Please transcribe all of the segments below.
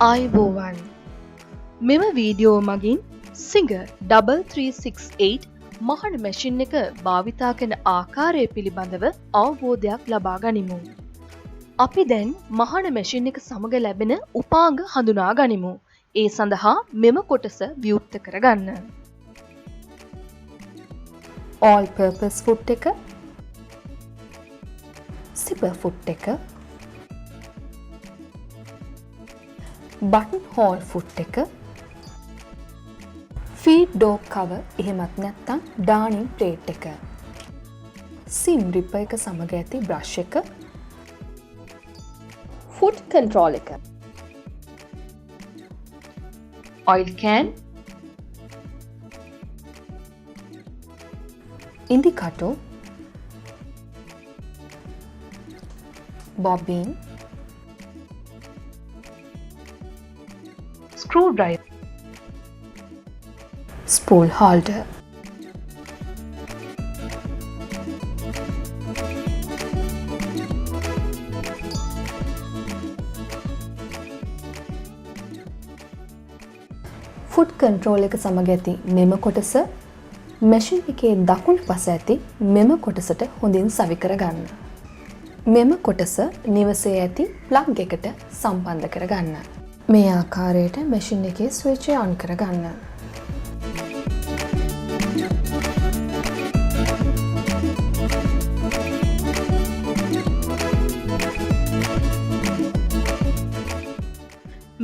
ආයුබෝවන් මෙම වීඩියෝ මගින් සිංගර් 3368 මහන මැෂින් එක භාවිතා කරන ආකාරය පිළිබඳව අවබෝධයක් ලබා ගනිමු. අපි දැන් මහන මැෂින් එක සමග ලැබෙන උපාංග හඳුනා ගනිමු. ඒ සඳහා මෙම කොටස විවෘත කරගන්න. all purpose foot එක, zipper foot එක, button hole foot එක, feed door cover එහෙමත් නැත්නම් darning plate එක, seam ripper එක සමග ඇති brush එක, foot control එක, oil can, indicator, bobbin, screwdriver, spool holder. foot control එක සමග ඇති මෙම කොටස මැෂින් එකේ දකුණු පස ඇති මෙම කොටසට හොඳින් සවි කර ගන්න. මෙම කොටස නිවසේ ඇති ප්ලග් එකට සම්බන්ධ කර ගන්න. මේ ආකාරයට මැෂින් එකේ ස්විච් එක ඔන් කර ගන්න.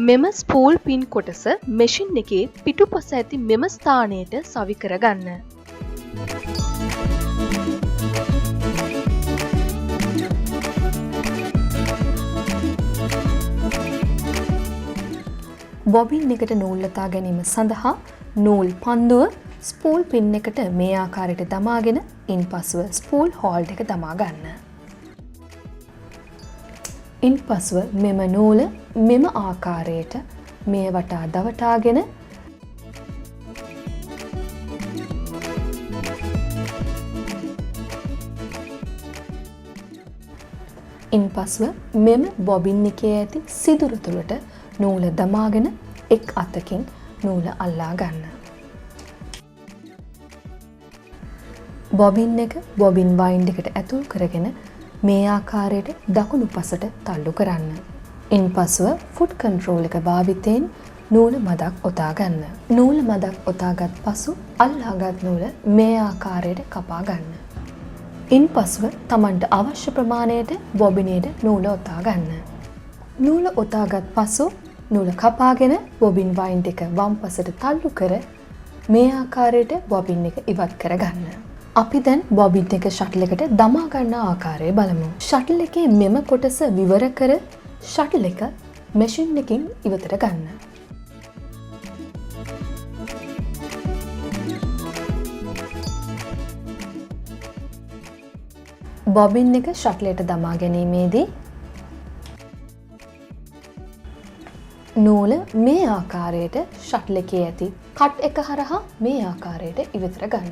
මෙම ස්පූල් පින් කොටස මැෂින් එකේ පිටුපස ඇති මෙම ස්ථානයට සවි කර ගන්න. බොබින් එකට නූල් ලතා ගැනීම සඳහා නූල් පන්දුව ස්පූල් පින් එකට මේ ආකාරයට දමාගෙන ඉන්පසුව ස්පූල් හෝල්ඩ් එක දමා ගන්න. ඉන්පසුව මෙම නූල මෙම ආකාරයට මේ වටා දවටාගෙන ඉන්පසුව මෙම බොබින් එකේ ඇති සිදුර තුළට නූල දමාගෙන එක් අතකින් නූල අල්ලා ගන්න. බොබින් එක බොබින් වයින්ඩ් එකට ඇතුල් කරගෙන මේ ආකාරයට දකුණු පසට තල්ලු කරන්න. ඉන්පසුව ෆුට් කන්ට්‍රෝල් එක භාවිතයෙන් නූල මදක් ඔතා ගන්න. නූල මදක් ඔතාගත් පසු අල්ලාගත් නූල මේ ආකාරයට කපා ගන්න. ඉන්පසුව තමන්ට අවශ්‍ය ප්‍රමාණයට බොබිනේට නූල ඔතා ගන්න. නූල ඔතාගත් පසු නූල කපාගෙන බොබින් වයින්ඩ් එක වම් පසට තල්ලු කර මේ ආකාරයට බොබින් එක ඉවත් කර ගන්න. අපි දැන් බොබින් එක ෂටල් එකට දමා ගන්න ආකාරය බලමු. ෂටල් එකේ මෙම කොටස විවර කර ෂටල් එක මැෂින් එකකින් ඉවතට ගන්න. බොබින් එක ෂටලයට දමා ගැනීමේදී නූල මේ ආකාරයට ෂටල් එකේ ඇති කට් එක හරහා මේ ආකාරයට ඉවතට ගන්න.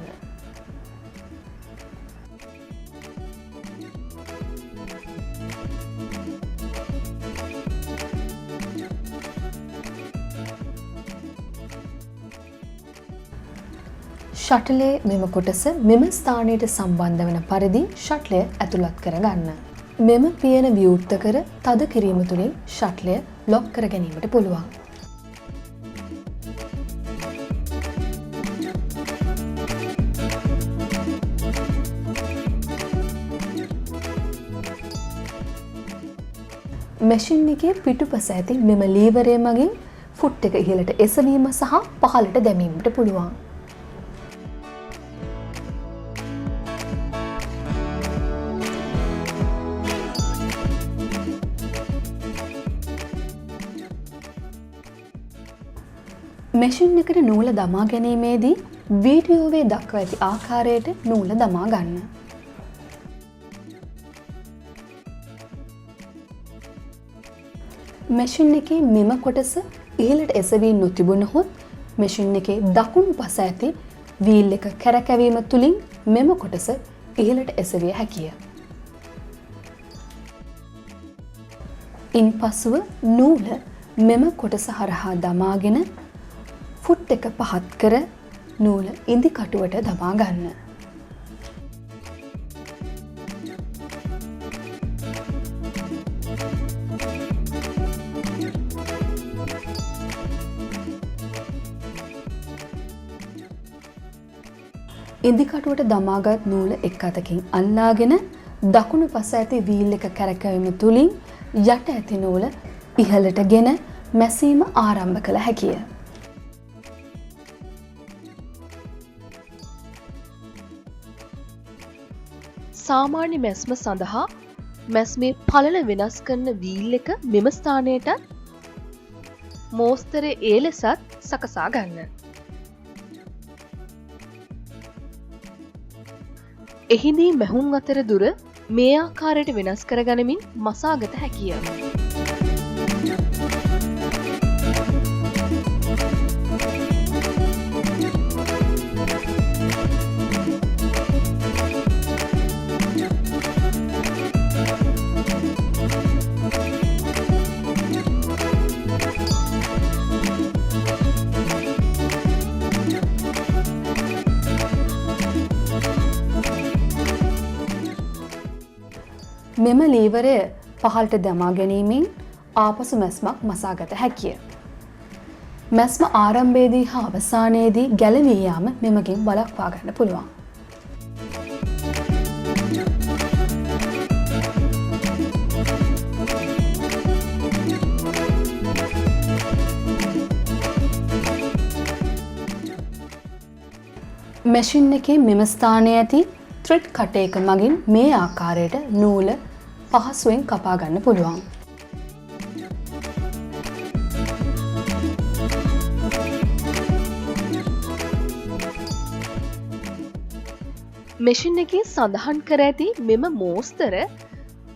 ෂටලේ මෙම කොටස මෙම ස්ථානයට සම්බන්ධ වන පරිදි ෂටලය ඇතුළත් කර ගන්න. මෙම පියන විවෘත කර තද කිරීම තුළින් ෂටලය ලොක් කර ගැනීමට පුළුවන්. මැෂින් එකේ පිටුපස ඇති මෙම ලීවරය මගින් ෆුට් එක ඉහළට එසවීම සහ පහළට දැමීමට පුළුවන්. මැෂින් එකට නූල දමා ගැනීමේදී වීඩියෝවේ දක්වා ඇති ආකාරයට නූල දමා ගන්න. මැෂින් එකේ මෙම කොටස ඉහළට එසවී නොතිබුණහොත් මැෂින් එකේ දකුණු පස ඇති වීල් එක කැරකැවීම තුළින් මෙම කොටස ඉහළට එසවිය හැකිය. ඉන්පසුව නූල මෙම කොටස හරහා දමාගෙන ෆුට් එක පහත් කර නූල ඉදි කටුවට දමා ගන්න. ඉදි කටුවට දමාගත් නූල එක් අතකින් අල්ලාගෙන දකුණු පස ඇති වීල් එක කැරකවීම තුලින් යට ඇති නූල ඉහළට ගෙන මැසීම ආරම්භ කළ හැකිය. සාමාන්‍ය මැස්ම සඳහා මැස්මේ පළල වෙනස් කරන වීල් එක මෙම ස්ථානයට මෝස්තරේ ඒ ලෙසත් සකසා ගන්න. එහිදී මැහුම් අතර දුර මේ ආකාරයට වෙනස් කරගනිමින් මසාගත හැකිය. මෙම ලීවරය පහළට දමා ගැනීමෙන් ආපසු මැස්මක් මසාගත හැකිය. මැස්ම ආරම්භයේදී හා අවසානයේදී ගැලවී යාම මෙමගින් වළක්වා ගන්න පුළුවන්. මැෂින් එකේ මෙම ස්ථානයේ ඇති ත්‍රෙඩ් කටයක මගින් මේ ආකාරයට නූල පහසුවෙන් කපා ගන්න පුළුවන්. මැෂින් එකේ සඳහන් කර ඇති මෙම මෝස්තර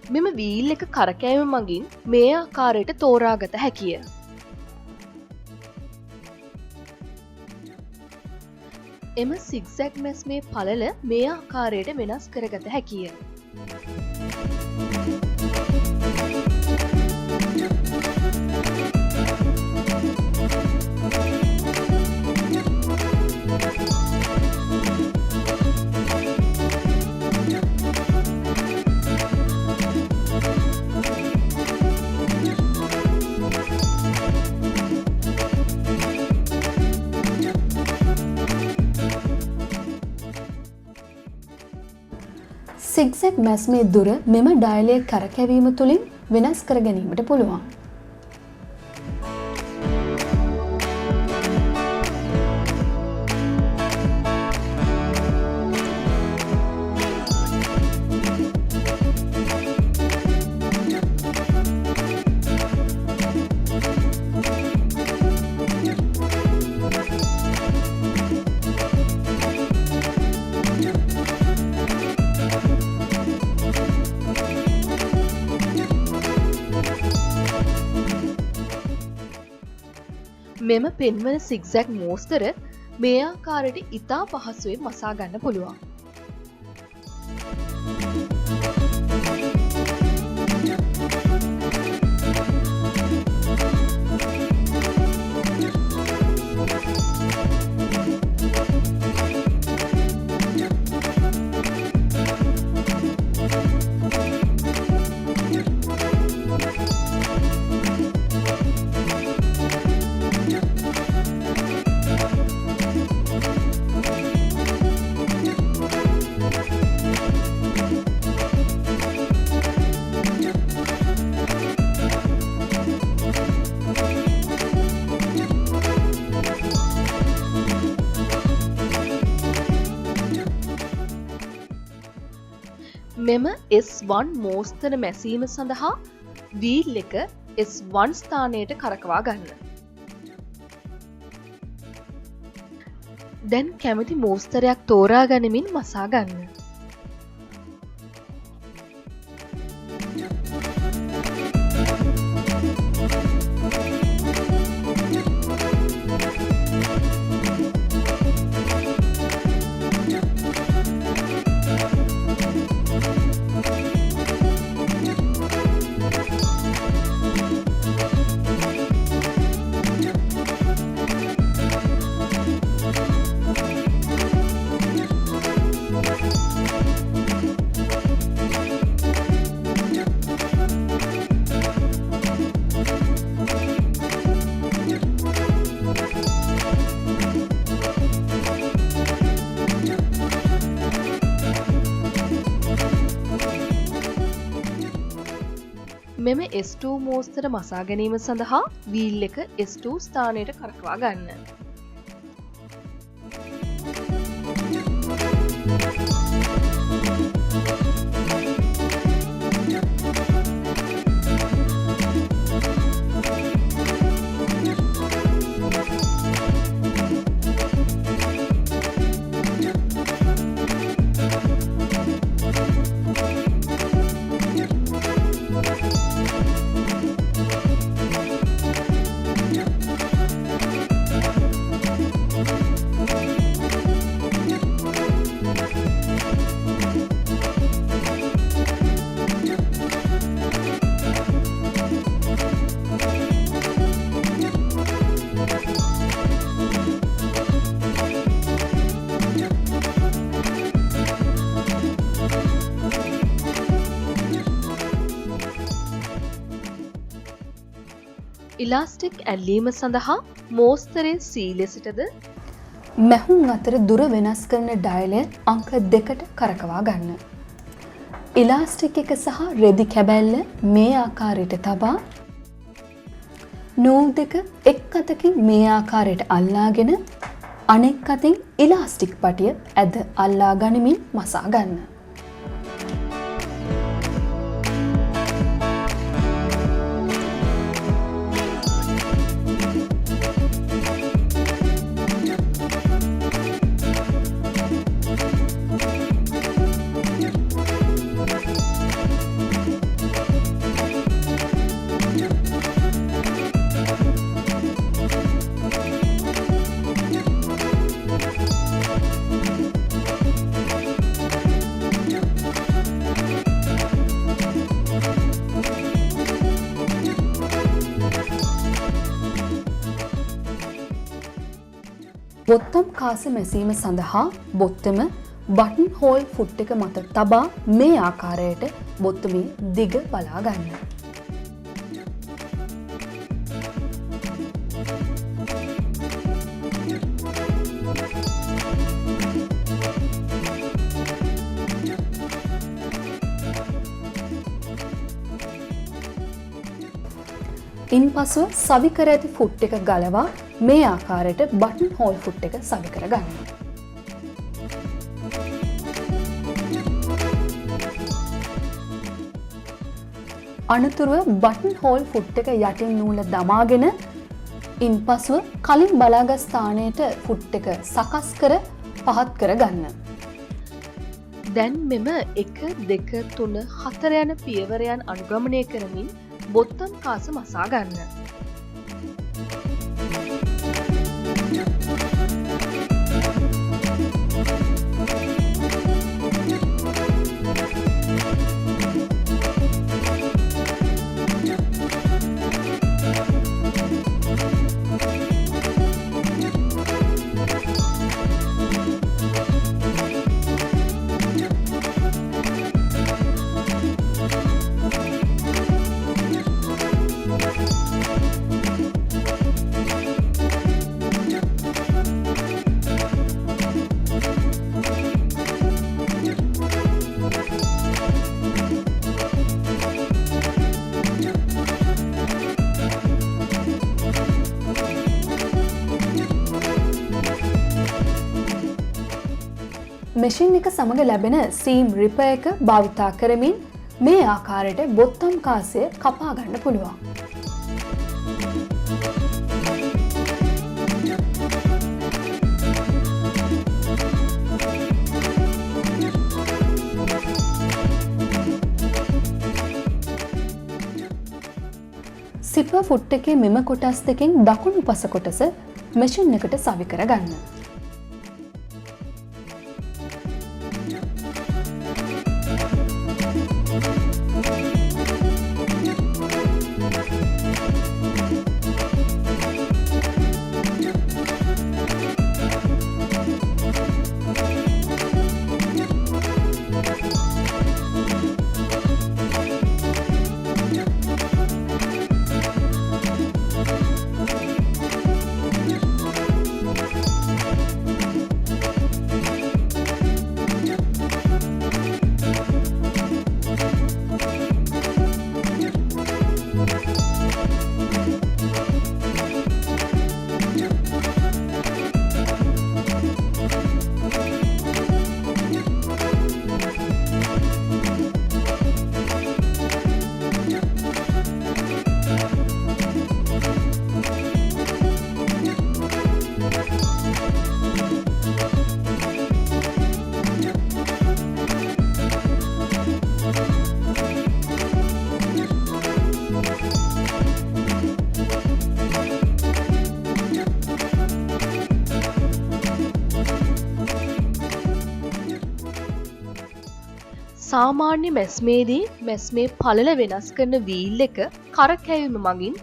මෙම වීල් එක කරකැවීම මගින් මේ ආකාරයට තෝරාගත හැකිය. එම සිග්සැග් මැස්මේ පළල මේ ආකාරයට වෙනස් කරගත හැකිය. සිග්සැග් මැස්මේ දුර මෙම ඩයලය කරකැවීම තුළින් වෙනස් කර ගැනීමට පුළුවන්. මෙම පෙන්වන සිග්සැග් මෝස්තර මේ ආකාරයට ඉතා පහසුවෙන් මසා ගන්න පුළුවන්. මෙම S1 මෝස්තර මැසීම සඳහා වීල් එක S1 ස්ථානයට කරකවා ගන්න. දැන් කැමති මෝස්තරයක් තෝරා ගනිමින් මසා ගන්න. මෙම S2 මෝස්තර මසා ගැනීම සඳහා වීල් එක S2 ස්ථානයට කරකවා ගන්න. ඉලාස්ටික් ඇල්ලීම සඳහා මෝස්තරෙන් C ලෙසටද මැහුම් අතර දුර වෙනස් කරන ඩයලය අංක 2ට කරකවා ගන්න. ඉලාස්ටික් එක සහ රෙදි කැබැල්ල මේ ආකාරයට තබා නූල් දෙක එක් අතකින් මේ ආකාරයට අල්ලාගෙන අනෙක් අතින් ඉලාස්ටික් පටිය ඇද අල්ලා ගනිමින් මසා ගන්න. බොත්තම් කාස මැසීම සඳහා බොත්තම බටන් හෝල් ෆුට් එක මත තබා මේ ආකාරයට බොත්තමේ දිග බලා ගන්න. ඉන්පසුව සවි කර ඇති ෆුට් එක ගලවා මේ ආකාරයට බටන් හෝල් ෆුට් එක සවි කර ගන්න. අනතුරුව බටන් හෝල් ෆුට් එක යටින් නූල දමාගෙන ඉන්පසුව කලින් බලාගත් ස්ථානයට ෆුට් එක සකස් කර පහත් කර ගන්න. දැන් මෙම 1 2 3 4 යන පියවරයන් අනුගමනය කරමින් බොත්තම් කාස මසා ගන්න. මැෂින් එක සමග ලැබෙන සීම් රිපර් එක භාවිතා කරමින් මේ ආකාරයට බොත්තම් කාසය කපා ගන්න පුළුවන්. සිපර් ෆුට් එකේ මෙම කොටස් දෙකෙන් දකුණු පස කොටස මැෂින් එකට සවි කර ගන්න. සාමාන්‍ය මැස්මේදී මැස්මේ පළල වෙනස් කරන වීල් එක කරකැවීම මගින්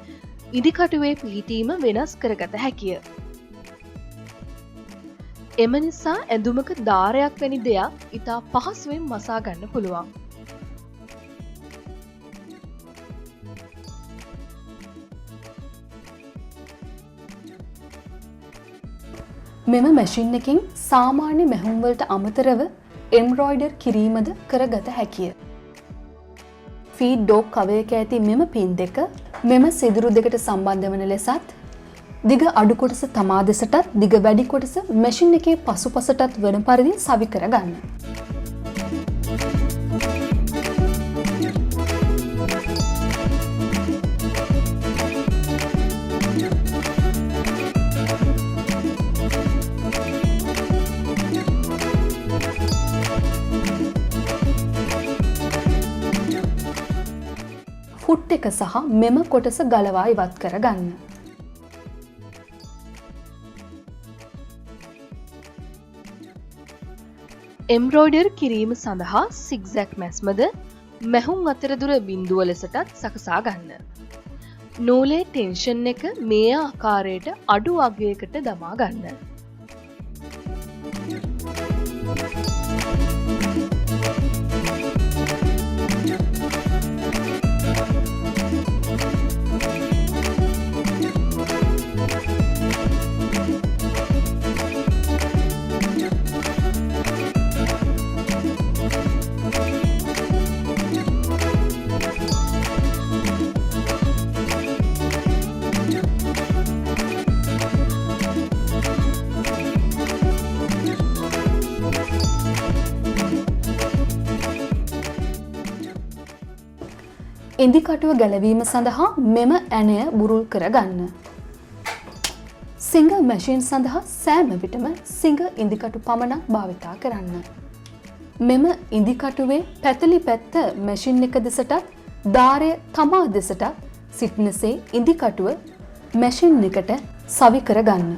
ඉදිකටුවේ පිහිටීම වෙනස් කරගත හැකිය. එම නිසා ඇඳුමක දාරයක් වැනි දෙයක් ඉතා පහසුවෙන් මසා ගන්න පුළුවන්. මෙම මැෂින් එකෙන් සාමාන්‍ය මැහුම් වලට අමතරව එම්බ්‍රොයිඩර් කිරීමද කරගත හැකිය. ෆීඩ් ඩෝග් කවයක ඇති මෙම පින් දෙක මෙම සිදුරු දෙකට සම්බන්ධ වන ලෙසත් දිග අඩු කොටස තමා දෙසටත් දිග වැඩි කොටස මැෂින් එකේ පසුපසටත් වන පරිදි සවි කරගන්න. ෆුට් එක සහ මෙම කොටස ගලවා ඉවත් කරගන්න. එම්බ්‍රොයිඩර් කිරීම සඳහා සිග්සැක් මැස්මද මැහුම් අතරදුර බිඳුව ලෙසටත් සකසා ගන්න. නූලේ ටෙන්ෂන් එක මේ ආකාරයට අඩු අගයකට දමා ගන්න. ඉදිකටුව ගැලවීම සඳහා මෙම ඇණය බුරුල් කරගන්න. සිංග මැෂින් සඳහා සෑම විටම සිංග ඉදිකටු පමණක් භාවිතා කරන්න. මෙම ඉදිකටුවේ පැතලි පැත්ත මැෂින් එක දෙසටත් දාරය තමා දෙසටත් සිටිනසේ ඉදිකටුව මැෂින් එකට සවි කරගන්න.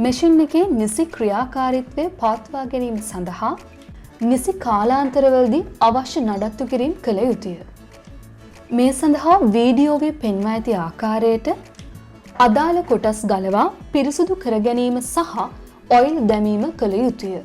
මැෂින් එකේ නිසි ක්‍රියාකාරීත්වය පවත්වා ගැනීම සඳහා නිසි කාලාන්තරවලදී අවශ්‍ය නඩත්තු කිරීම කළ යුතුය. මේ සඳහා වීඩියෝවේ පෙන්වා ඇති ආකාරයට අදාළ කොටස් ගලවා පිරිසුදු කර ගැනීම සහ ඔයිල් දැමීම කළ යුතුය.